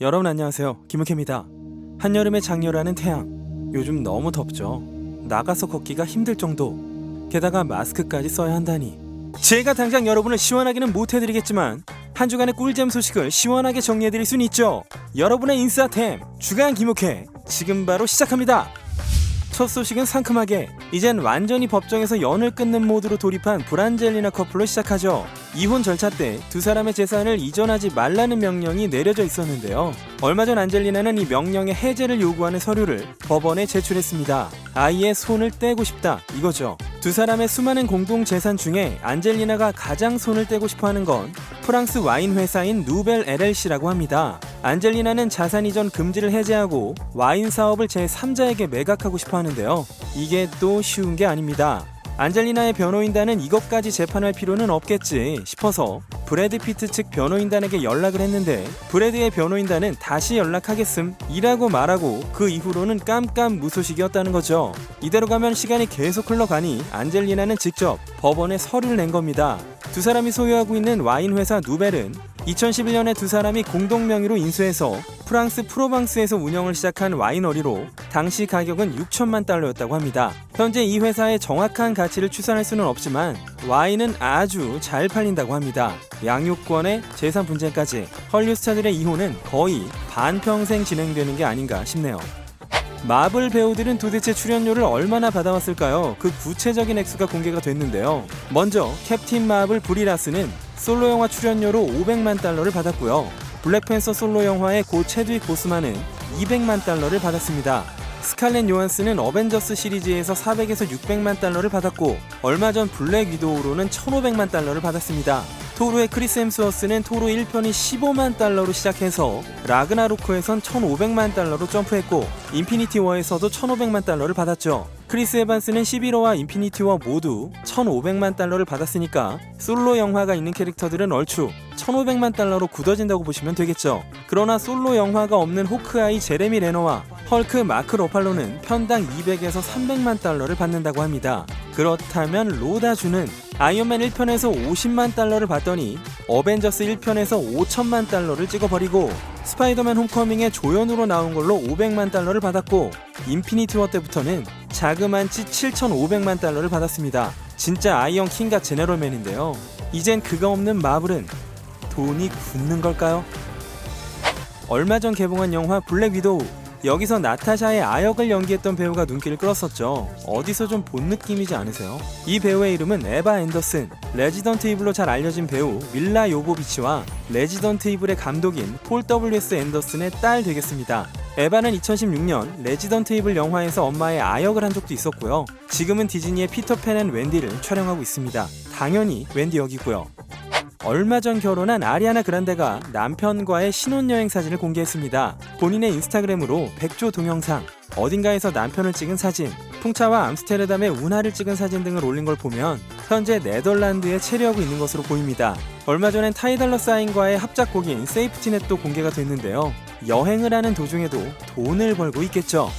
여러분 안녕하세요. 김우케입니다. 한여름의 장렬하는 태양. 요즘 너무 덥죠. 나가서 걷기가 힘들 정도. 게다가 마스크까지 써야 한다니. 제가 당장 여러분을 시원하게는 못해드리겠지만 한 주간의 꿀잼 소식을 시원하게 정리해드릴 수는 있죠. 여러분의 인싸템 주간 김우케 지금 바로 시작합니다. 첫 소식은 상큼하게 이젠 완전히 법정에서 연을 끊는 모드로 돌입한 브란젤리나 커플로 시작하죠. 이혼 절차 때 두 사람의 재산을 이전하지 말라는 명령이 내려져 있었는데요. 얼마 전 안젤리나는 이 명령의 해제를 요구하는 서류를 법원에 제출했습니다. 아이의 손을 떼고 싶다 이거죠. 두 사람의 수많은 공동 재산 중에 안젤리나가 가장 손을 떼고 싶어하는 건 프랑스 와인 회사인 누벨 LLC라고 합니다. 안젤리나는 자산 이전 금지를 해제하고 와인 사업을 제3자에게 매각하고 싶어 하는데요. 이게 또 쉬운 게 아닙니다. 안젤리나의 변호인단은 이것까지 재판할 필요는 없겠지 싶어서 브래드 피트 측 변호인단에게 연락을 했는데 브래드의 변호인단은 다시 연락하겠음 이라고 말하고 그 이후로는 깜깜무소식이었다는 거죠. 이대로 가면 시간이 계속 흘러가니 안젤리나는 직접 법원에 서류를 낸 겁니다. 두 사람이 소유하고 있는 와인 회사 누벨은 2011년에 두 사람이 공동 명의로 인수해서 프랑스 프로방스에서 운영을 시작한 와이너리로 당시 가격은 6천만 달러였다고 합니다. 현재 이 회사의 정확한 가치를 추산할 수는 없지만 와인은 아주 잘 팔린다고 합니다. 양육권의 재산 분쟁까지 헐리우드 스타들의 이혼은 거의 반평생 진행되는 게 아닌가 싶네요. 마블 배우들은 도대체 출연료를 얼마나 받아왔을까요? 그 구체적인 액수가 공개가 됐는데요. 먼저 캡틴 마블 브리 라스는 솔로 영화 출연료로 500만 달러를 받았고요. 블랙팬서 솔로 영화의 고 체드윅 보스만은 200만 달러를 받았습니다. 스칼렛 요한스는 어벤져스 시리즈에서 400에서 600만 달러를 받았고 얼마 전 블랙 위도우로는 1500만 달러를 받았습니다. 토르의 크리스 햄스워스는 토르 1편이 15만 달러로 시작해서 라그나로크에선 1500만 달러로 점프했고 인피니티 워에서도 1500만 달러를 받았죠. 크리스 에반스는 11호와 인피니티 워 모두 1500만 달러를 받았으니까 솔로 영화가 있는 캐릭터들은 얼추 1500만 달러로 굳어진다고 보시면 되겠죠. 그러나 솔로 영화가 없는 호크아이 제레미 레너와 헐크 마크 러팔로는 편당 200에서 300만 달러를 받는다고 합니다. 그렇다면 로다주는 아이언맨 1편에서 50만 달러를 받더니 어벤져스 1편에서 5천만 달러를 찍어버리고 스파이더맨 홈커밍에 조연으로 나온 걸로 500만 달러를 받았고 인피니티 워 때부터는 자그만치 7,500만 달러를 받았습니다. 진짜 아이언 킹과 제너럴맨인데요. 이젠 그가 없는 마블은 돈이 굳는 걸까요? 얼마 전 개봉한 영화 블랙 위도우. 여기서 나타샤의 아역을 연기했던 배우가 눈길을 끌었었죠. 어디서 좀 본 느낌이지 않으세요? 이 배우의 이름은 에바 앤더슨. 레지던트 이블로 잘 알려진 배우 밀라 요보비치와 레지던트 이블의 감독인 폴 W.S. 앤더슨의 딸 되겠습니다. 에바는 2016년 레지던트 이블 영화에서 엄마의 아역을 한 적도 있었고요. 지금은 디즈니의 피터팬 앤 웬디를 촬영하고 있습니다. 당연히 웬디 역이고요. 얼마 전 결혼한 아리아나 그란데가 남편과의 신혼여행 사진을 공개했습니다. 본인의 인스타그램으로 백조 동영상, 어딘가에서 남편을 찍은 사진, 풍차와 암스테르담의 운하를 찍은 사진 등을 올린 걸 보면 현재 네덜란드에 체류하고 있는 것으로 보입니다. 얼마 전엔 타이달러 사인과의 합작곡인 세이프티넷도 공개가 됐는데요. 여행을 하는 도중에도 돈을 벌고 있겠죠.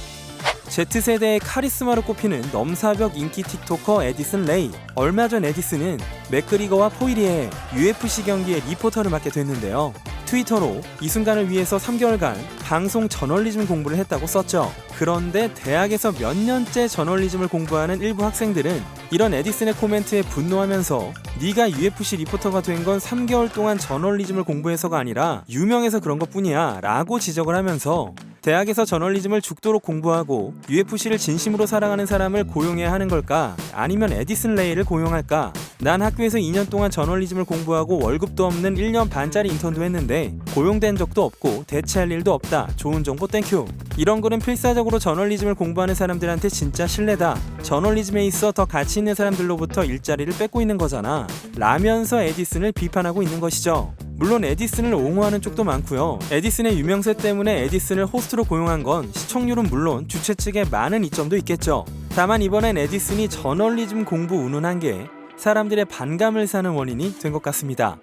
Z세대의 카리스마로 꼽히는 넘사벽 인기 틱토커 에디슨 레이. 얼마 전 에디슨은 맥그리거와 포이리의 UFC 경기의 리포터를 맡게 됐는데요. 트위터로 이 순간을 위해서 3개월간 방송 저널리즘 공부를 했다고 썼죠. 그런데 대학에서 몇 년째 저널리즘을 공부하는 일부 학생들은 이런 에디슨의 코멘트에 분노하면서 네가 UFC 리포터가 된 건 3개월 동안 저널리즘을 공부해서가 아니라 유명해서 그런 것뿐이야 라고 지적을 하면서 대학에서 저널리즘을 죽도록 공부하고 UFC를 진심으로 사랑하는 사람을 고용해야 하는 걸까? 아니면 에디슨 레이를 고용할까? 난 학교에서 2년 동안 저널리즘을 공부하고 월급도 없는 1년 반짜리 인턴도 했는데 고용된 적도 없고 대체할 일도 없다. 좋은 정보 땡큐. 이런 글은 필사적으로 저널리즘을 공부하는 사람들한테 진짜 신뢰다. 저널리즘에 있어 더 가치 있는 사람들로부터 일자리를 뺏고 있는 거잖아. 라면서 에디슨을 비판하고 있는 것이죠. 물론 에디슨을 옹호하는 쪽도 많고요. 에디슨의 유명세 때문에 에디슨을 호스트로 고용한 건 시청률은 물론 주최 측에 많은 이점도 있겠죠. 다만 이번엔 에디슨이 저널리즘 공부 운운한 게 사람들의 반감을 사는 원인이 된 것 같습니다.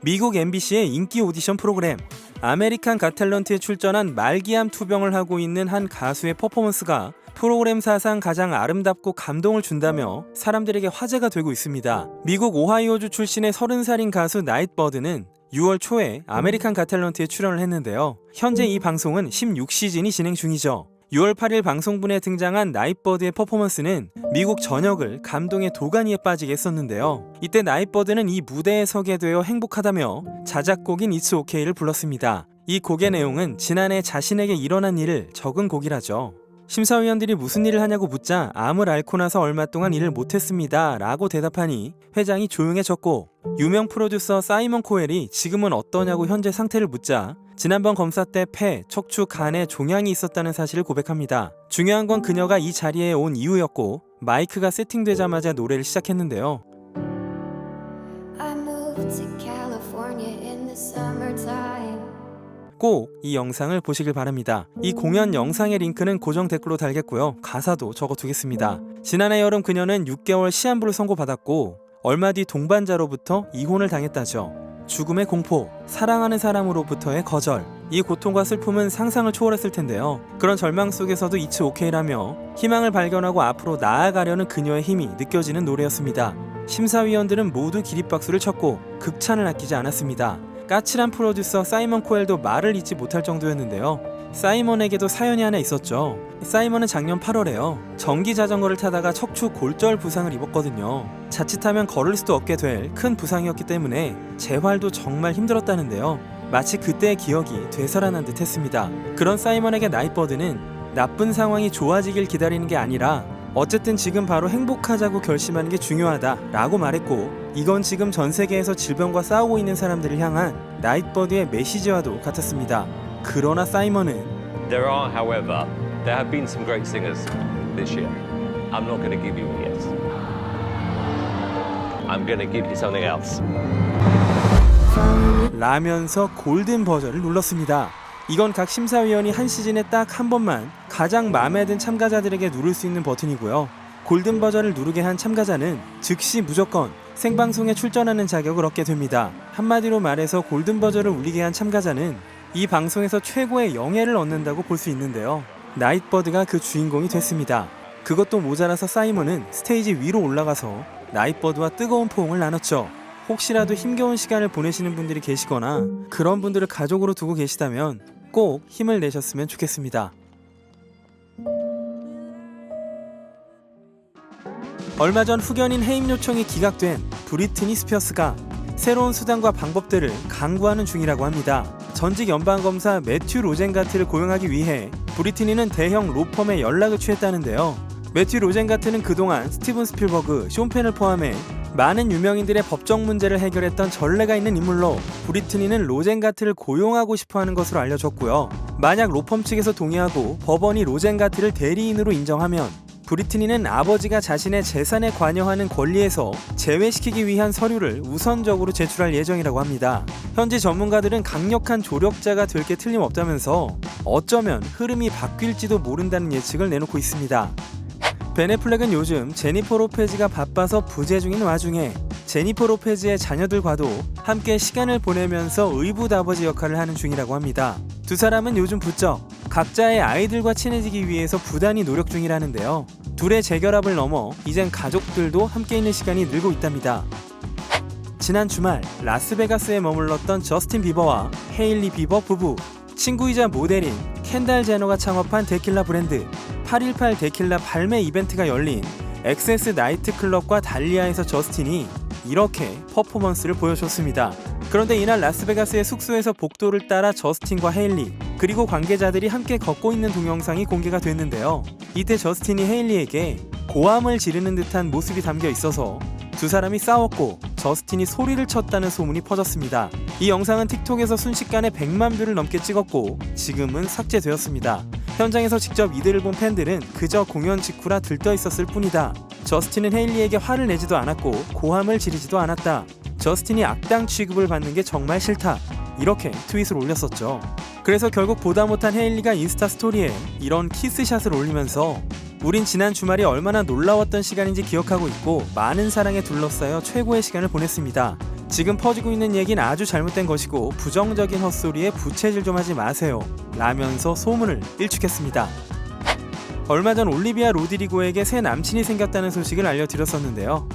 미국 MBC의 인기 오디션 프로그램 아메리칸 갓 탤런트에 출전한 말기암 투병을 하고 있는 한 가수의 퍼포먼스가 프로그램 사상 가장 아름답고 감동을 준다며 사람들에게 화제가 되고 있습니다. 미국 오하이오주 출신의 30살인 가수 나이트버드는 6월 초에 아메리칸 갓 탤런트에 출연을 했는데요. 현재 이 방송은 16시즌이 진행 중이죠. 6월 8일 방송분에 등장한 나잇버드의 퍼포먼스는 미국 전역을 감동의 도가니에 빠지게 했었는데요. 이때 나잇버드는 이 무대에 서게 되어 행복하다며 자작곡인 It's OK를 불렀습니다. 이 곡의 내용은 지난해 자신에게 일어난 일을 적은 곡이라죠. 심사위원들이 무슨 일을 하냐고 묻자 암을 앓고 나서 얼마 동안 일을 못했습니다 라고 대답하니 회장이 조용해졌고, 유명 프로듀서 사이먼 코엘이 지금은 어떠냐고 현재 상태를 묻자 지난번 검사 때 폐, 척추, 간에 종양이 있었다는 사실을 고백합니다. 중요한 건 그녀가 이 자리에 온 이유였고, 마이크가 세팅되자마자 노래를 시작했는데요. I moved to California in the summertime. 꼭 이 영상을 보시길 바랍니다. 이 공연 영상의 링크는 고정 댓글로 달겠고요. 가사도 적어두겠습니다. 지난해 여름 그녀는 6개월 시한부를 선고받았고, 얼마 뒤 동반자로부터 이혼을 당했다죠. 죽음의 공포, 사랑하는 사람으로부터의 거절, 이 고통과 슬픔은 상상을 초월했을 텐데요. 그런 절망 속에서도 It's OK라며 희망을 발견하고 앞으로 나아가려는 그녀의 힘이 느껴지는 노래였습니다. 심사위원들은 모두 기립박수를 쳤고 극찬을 아끼지 않았습니다. 까칠한 프로듀서 사이먼 코엘도 말을 잇지 못할 정도였는데요. 사이먼에게도 사연이 하나 있었죠. 사이먼은 작년 8월에요. 전기 자전거를 타다가 척추 골절 부상을 입었거든요. 자칫하면 걸을 수도 없게 될 큰 부상이었기 때문에 재활도 정말 힘들었다는데요. 마치 그때의 기억이 되살아난 듯 했습니다. 그런 사이먼에게 나잇버드는 나쁜 상황이 좋아지길 기다리는 게 아니라 어쨌든 지금 바로 행복하자고 결심하는 게 중요하다 라고 말했고, 이건 지금 전 세계에서 질병과 싸우고 있는 사람들을 향한 나잇버드의 메시지와도 같았습니다. 그러나 사이먼은 There have been some great singers this year. I'm not going to give you a yes. I'm going to give you something else. 라면서 골든 버전을 눌렀습니다. 이건 각 심사위원이 한 시즌에 딱 한 번만 가장 마음에 든 참가자들에게 누를 수 있는 버튼이고요. 골든 버전을 누르게 한 참가자는 즉시 무조건 생방송에 출전하는 자격을 얻게 됩니다. 한마디로 말해서 골든 버전을 울리게 한 참가자는 이 방송에서 최고의 영예를 얻는다고 볼 수 있는데요. 나잇버드가 그 주인공이 됐습니다. 그것도 모자라서 사이먼은 스테이지 위로 올라가서 나잇버드와 뜨거운 포옹을 나눴죠. 혹시라도 힘겨운 시간을 보내시는 분들이 계시거나 그런 분들을 가족으로 두고 계시다면 꼭 힘을 내셨으면 좋겠습니다. 얼마 전 후견인 해임 요청이 기각된 브리트니 스피어스가 새로운 수단과 방법들을 강구하는 중이라고 합니다. 전직 연방검사 매튜 로젠가트를 고용하기 위해 브리트니는 대형 로펌에 연락을 취했다는데요. 매튜 로젠가트는 그동안 스티븐 스필버그, 숀 펜을 포함해 많은 유명인들의 법적 문제를 해결했던 전례가 있는 인물로 브리트니는 로젠가트를 고용하고 싶어하는 것으로 알려졌고요. 만약 로펌 측에서 동의하고 법원이 로젠가트를 대리인으로 인정하면 브리트니는 아버지가 자신의 재산에 관여하는 권리에서 제외시키기 위한 서류를 우선적으로 제출할 예정이라고 합니다. 현지 전문가들은 강력한 조력자가 될 게 틀림없다면서 어쩌면 흐름이 바뀔지도 모른다는 예측을 내놓고 있습니다. 벤 애플렉은 요즘 제니퍼 로페즈가 바빠서 부재 중인 와중에 제니퍼 로페즈의 자녀들과도 함께 시간을 보내면서 의붓아버지 역할을 하는 중이라고 합니다. 두 사람은 요즘 부쩍 각자의 아이들과 친해지기 위해서 부단히 노력 중이라는데요. 둘의 재결합을 넘어 이젠 가족들도 함께 있는 시간이 늘고 있답니다. 지난 주말 라스베가스에 머물렀던 저스틴 비버와 헤일리 비버 부부, 친구이자 모델인 켄달 제너가 창업한 데킬라 브랜드 818 데킬라 발매 이벤트가 열린 엑세스 나이트 클럽과 달리아에서 저스틴이 이렇게 퍼포먼스를 보여줬습니다. 그런데 이날 라스베가스의 숙소에서 복도를 따라 저스틴과 헤일리 그리고 관계자들이 함께 걷고 있는 동영상이 공개가 됐는데요. 이때 저스틴이 헤일리에게 고함을 지르는 듯한 모습이 담겨 있어서 두 사람이 싸웠고 저스틴이 소리를 쳤다는 소문이 퍼졌습니다. 이 영상은 틱톡에서 순식간에 100만 뷰를 넘게 찍었고 지금은 삭제되었습니다. 현장에서 직접 이들을 본 팬들은 그저 공연 직후라 들떠 있었을 뿐이다. 저스틴은 헤일리에게 화를 내지도 않았고 고함을 지르지도 않았다. 저스틴이 악당 취급을 받는 게 정말 싫다. 이렇게 트윗을 올렸었죠. 그래서 결국 보다 못한 헤일리가 인스타 스토리에 이런 키스샷을 올리면서 우린 지난 주말이 얼마나 놀라웠던 시간인지 기억하고 있고 많은 사랑에 둘러싸여 최고의 시간을 보냈습니다. 지금 퍼지고 있는 얘기는 아주 잘못된 것이고 부정적인 헛소리에 부채질 좀 하지 마세요 라면서 소문을 일축했습니다. 얼마 전 올리비아 로드리고에게 새 남친이 생겼다는 소식을 알려드렸었는데요.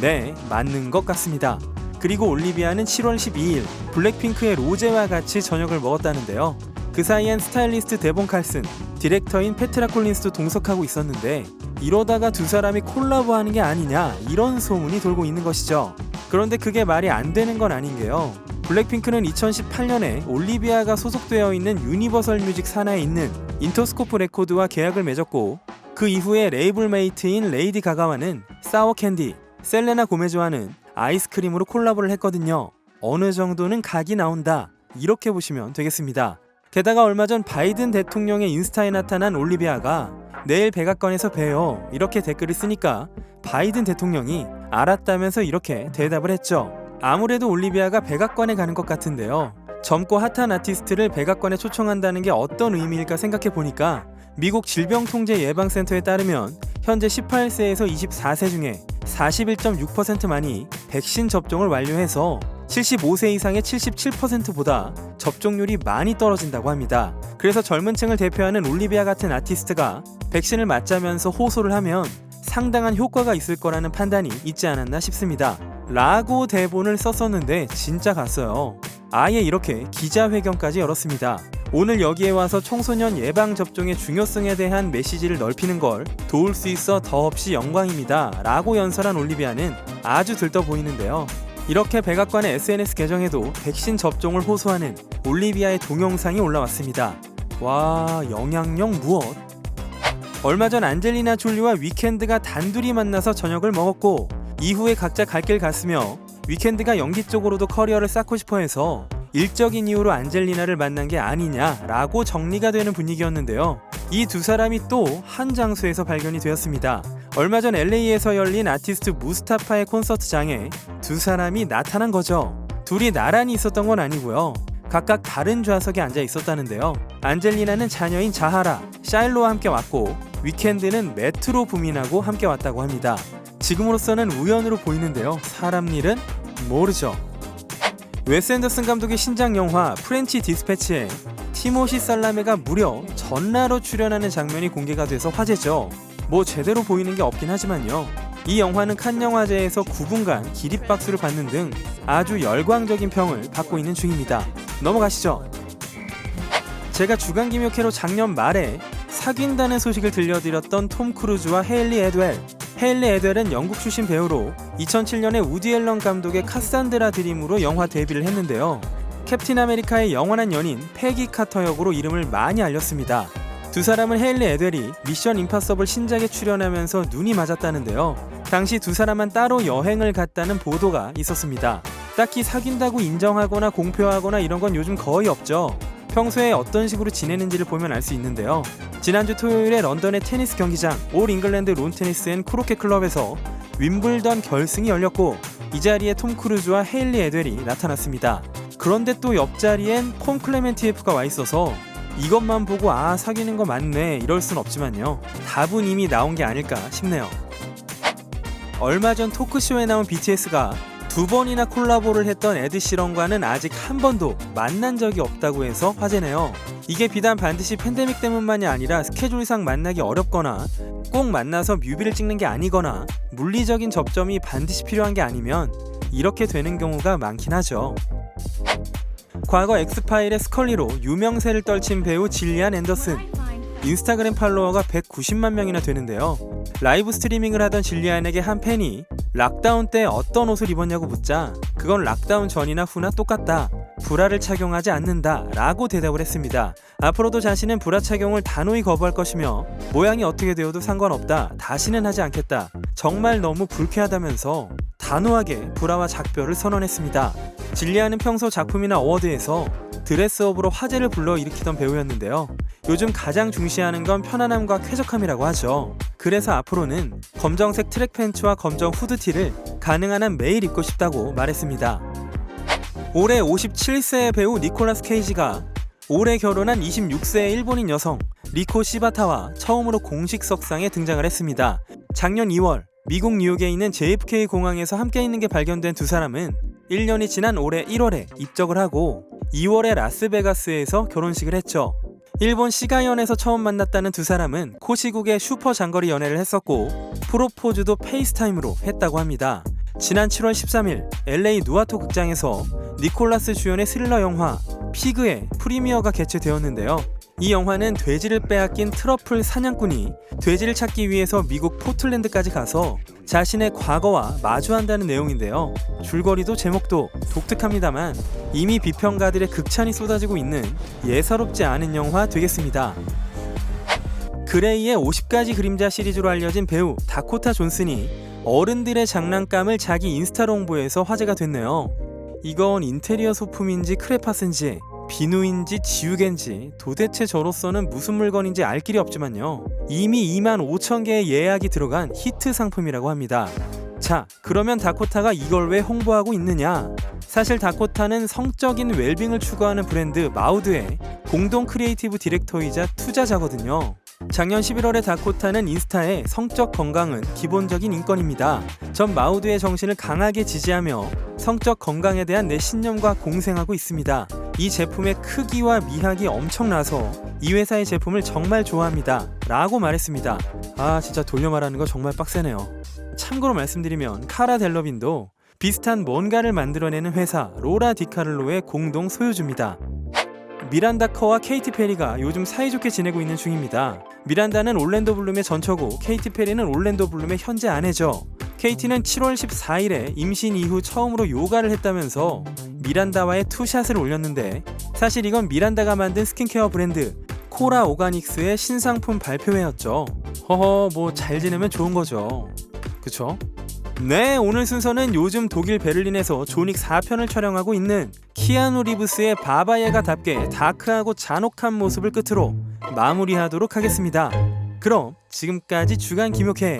네, 맞는 것 같습니다. 그리고 올리비아는 7월 12일 블랙핑크의 로제와 같이 저녁을 먹었다는데요. 그 사이엔 스타일리스트 데본 칼슨, 디렉터인 페트라 콜린스도 동석하고 있었는데 이러다가 두 사람이 콜라보하는 게 아니냐 이런 소문이 돌고 있는 것이죠. 그런데 그게 말이 안 되는 건 아닌 게요. 블랙핑크는 2018년에 올리비아가 소속되어 있는 유니버설 뮤직 산하에 있는 인터스코프 레코드와 계약을 맺었고 그 이후에 레이블 메이트인 레이디 가가와는 사워 캔디, 셀레나 고메즈와는 아이스크림으로 콜라보를 했거든요. 어느 정도는 각이 나온다 이렇게 보시면 되겠습니다. 게다가 얼마 전 바이든 대통령의 인스타에 나타난 올리비아가 내일 백악관에서 봬요 이렇게 댓글을 쓰니까 바이든 대통령이 알았다면서 이렇게 대답을 했죠. 아무래도 올리비아가 백악관에 가는 것 같은데요. 젊고 핫한 아티스트를 백악관에 초청한다는 게 어떤 의미일까 생각해 보니까 미국 질병통제예방센터에 따르면 현재 18세에서 24세 중에 41.6%만이 백신 접종을 완료해서 75세 이상의 77%보다 접종률이 많이 떨어진다고 합니다. 그래서 젊은 층을 대표하는 올리비아 같은 아티스트가 백신을 맞자면서 호소를 하면 상당한 효과가 있을 거라는 판단이 있지 않았나 싶습니다. 라고 대본을 썼었는데 진짜 갔어요. 아예 이렇게 기자회견까지 열었습니다. 오늘 여기에 와서 청소년 예방접종의 중요성에 대한 메시지를 넓히는 걸 도울 수 있어 더없이 영광입니다 라고 연설한 올리비아는 아주 들떠 보이는데요. 이렇게 백악관의 SNS 계정에도 백신 접종을 호소하는 올리비아의 동영상이 올라왔습니다. 와, 영향력 무엇? 얼마 전 안젤리나 졸리와 위켄드가 단둘이 만나서 저녁을 먹었고 이후에 각자 갈 길 갔으며 위켄드가 연기 쪽으로도 커리어를 쌓고 싶어 해서 일적인 이유로 안젤리나를 만난 게 아니냐라고 정리가 되는 분위기였는데요. 이 두 사람이 또 한 장소에서 발견이 되었습니다. 얼마 전 LA에서 열린 아티스트 무스타파의 콘서트장에 두 사람이 나타난 거죠. 둘이 나란히 있었던 건 아니고요. 각각 다른 좌석에 앉아 있었다는데요. 안젤리나는 자녀인 자하라, 샤일로와 함께 왔고 위켄드는 메트로 부민하고 함께 왔다고 합니다. 지금으로서는 우연으로 보이는데요. 사람 일은 모르죠. 웨스 앤더슨 감독의 신작 영화 프렌치 디스패치에 티모시 살라메가 무려 전라로 출연하는 장면이 공개가 돼서 화제죠. 뭐 제대로 보이는 게 없긴 하지만요. 이 영화는 칸 영화제에서 9분간 기립박수를 받는 등 아주 열광적인 평을 받고 있는 중입니다. 넘어가시죠. 제가 주간 김효캐로 작년 말에 사귄다는 소식을 들려드렸던 톰 크루즈와 헤일리 애드웰. 헤일리 애드웰은 영국 출신 배우로 2007년에 우디 앨런 감독의 카산드라 드림으로 영화 데뷔를 했는데요. 캡틴 아메리카의 영원한 연인 패기 카터 역으로 이름을 많이 알렸습니다. 두 사람은 헤일리 애드웰이 미션 임파서블 신작에 출연하면서 눈이 맞았다는데요. 당시 두 사람만 따로 여행을 갔다는 보도가 있었습니다. 딱히 사귄다고 인정하거나 공표하거나 이런 건 요즘 거의 없죠. 평소에 어떤 식으로 지내는지를 보면 알 수 있는데요. 지난주 토요일에 런던의 테니스 경기장 올 잉글랜드 론 테니스 앤 크로켓 클럽에서 윈블던 결승이 열렸고 이 자리에 톰 크루즈와 헤일리 애드웰이 나타났습니다. 그런데 또 옆자리엔 폼 클레멘티에프가 와 있어서 이것만 보고 아 사귀는 거 맞네 이럴 순 없지만요. 답은 이미 나온 게 아닐까 싶네요. 얼마 전 토크쇼에 나온 BTS가 두 번이나 콜라보를 했던 에드 시런과는 아직 한 번도 만난 적이 없다고 해서 화제네요. 이게 비단 반드시 팬데믹 때문만이 아니라 스케줄상 만나기 어렵거나 꼭 만나서 뮤비를 찍는 게 아니거나 물리적인 접점이 반드시 필요한 게 아니면 이렇게 되는 경우가 많긴 하죠. 과거 엑스파일의 스컬리로 유명세를 떨친 배우 질리안 앤더슨. 인스타그램 팔로워가 190만 명이나 되는데요. 라이브 스트리밍을 하던 질리안에게 한 팬이 락다운 때 어떤 옷을 입었냐고 묻자 그건 락다운 전이나 후나 똑같다. 브라를 착용하지 않는다 라고 대답을 했습니다. 앞으로도 자신은 브라 착용을 단호히 거부할 것이며 모양이 어떻게 되어도 상관없다. 다시는 하지 않겠다. 정말 너무 불쾌하다면서 단호하게 브라와 작별을 선언했습니다. 질리안은 평소 작품이나 어워드에서 드레스업으로 화제를 불러일으키던 배우였는데요. 요즘 가장 중시하는 건 편안함과 쾌적함이라고 하죠. 그래서 앞으로는 검정색 트랙 팬츠와 검정 후드티를 가능한 한 매일 입고 싶다고 말했습니다. 올해 57세의 배우 니콜라스 케이지가 올해 결혼한 26세의 일본인 여성 리코 시바타와 처음으로 공식 석상에 등장을 했습니다. 작년 2월 미국 뉴욕에 있는 JFK 공항에서 함께 있는 게 발견된 두 사람은 1년이 지난 올해 1월에 입적을 하고 2월에 라스베가스에서 결혼식을 했죠. 일본 시가현에서 처음 만났다는 두 사람은 코시국의 슈퍼 장거리 연애를 했었고 프로포즈도 페이스타임으로 했다고 합니다. 지난 7월 13일 LA 누아토 극장에서 니콜라스 주연의 스릴러 영화 피그의 프리미어가 개최되었는데요. 이 영화는 돼지를 빼앗긴 트러플 사냥꾼이 돼지를 찾기 위해서 미국 포틀랜드까지 가서 자신의 과거와 마주한다는 내용인데요. 줄거리도 제목도 독특합니다만 이미 비평가들의 극찬이 쏟아지고 있는 예사롭지 않은 영화 되겠습니다. 그레이의 50가지 그림자 시리즈로 알려진 배우 다코타 존슨이 어른들의 장난감을 자기 인스타로 홍보해서 화제가 됐네요. 이건 인테리어 소품인지 크레파스인지 비누인지 지우개인지 도대체 저로서는 무슨 물건인지 알 길이 없지만요. 이미 25,000개의 예약이 들어간 히트 상품이라고 합니다. 자, 그러면 다코타가 이걸 왜 홍보하고 있느냐? 사실 다코타는 성적인 웰빙을 추구하는 브랜드 마우드의 공동 크리에이티브 디렉터이자 투자자거든요. 작년 11월에 다코타는 인스타에 성적 건강은 기본적인 인권입니다. 전 마우드의 정신을 강하게 지지하며 성적 건강에 대한 내 신념과 공생하고 있습니다. 이 제품의 크기와 미학이 엄청나서 이 회사의 제품을 정말 좋아합니다. 라고 말했습니다. 아, 진짜 돌려 말하는 거 정말 빡세네요. 참고로 말씀드리면 카라 델러빈도 비슷한 뭔가를 만들어내는 회사 로라 디카를로의 공동 소유주입니다. 미란다 커와 케이티 페리가 요즘 사이좋게 지내고 있는 중입니다. 미란다는 올랜도 블룸의 전처고 케이티 페리는 올랜도 블룸의 현재 아내죠. 케이티는 7월 14일에 임신 이후 처음으로 요가를 했다면서 미란다와의 투샷을 올렸는데 사실 이건 미란다가 만든 스킨케어 브랜드 코라 오가닉스의 신상품 발표회였죠. 허허, 뭐 잘 지내면 좋은 거죠. 그쵸? 네, 오늘 순서는 요즘 독일 베를린에서 존윅 4편을 촬영하고 있는 키아누 리브스의 바바야가답게 다크하고 잔혹한 모습을 끝으로 마무리하도록 하겠습니다. 그럼 지금까지 주간 김효케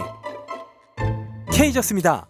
K였습니다.